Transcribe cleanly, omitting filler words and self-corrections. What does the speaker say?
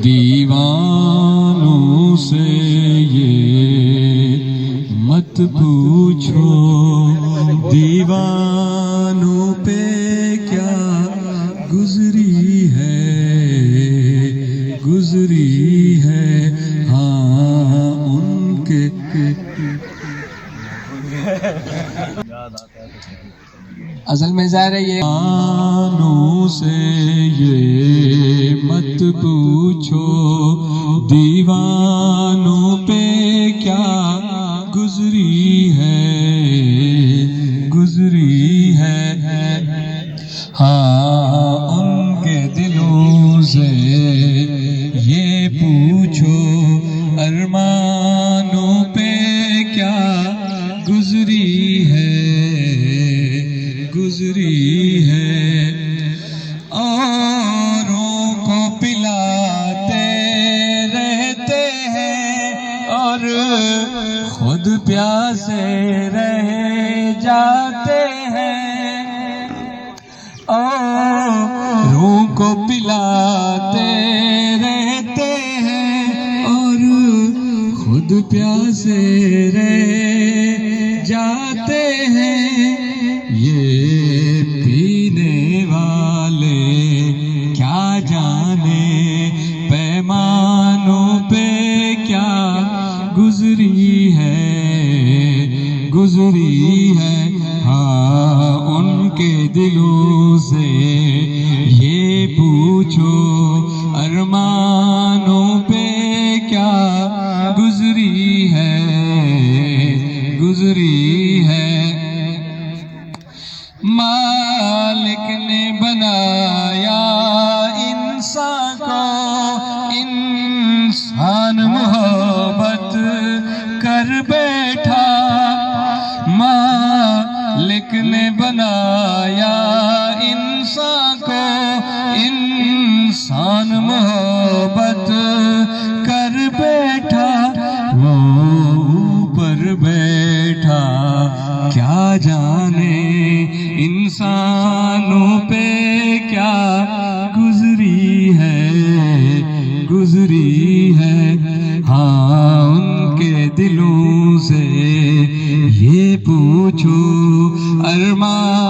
دیوانوں سے یہ مت پوچھو، دیوانوں پہ کیا گزری ہے ہاں ان کے اصل میں ظاہر ہے یہ دیوانوں سے یہ مت پوچھو، دیوانوں پہ کیا گزری ہے ہاں ان کے دلوں سے یہ پوچھو، ارمانوں پہ کیا گزری ہے اوروں کو پلاتے رہتے ہیں اور خود پیاسے رہ جاتے ہیں، اوروں کو پلاتے رہتے ہیں اور خود پیاسے رہ جاتے ہیں، یہ پینے والے کیا جانے پیمانوں پہ کیا گزری ہے ہاں ان کے دلوں سے یہ پوچھو، ارمانوں پہ کیا گزری ہے مالک نے بنایا انسان کو، انسان محبت کر بیٹھا، مالک نے بنایا انسان کو، انسان محبت کر بیٹھا، وہ اوپر بیٹھا کیا جانے انسانوں پہ کیا گزری ہے ہاں ان کے دلوں سے یہ پوچھو، ارمان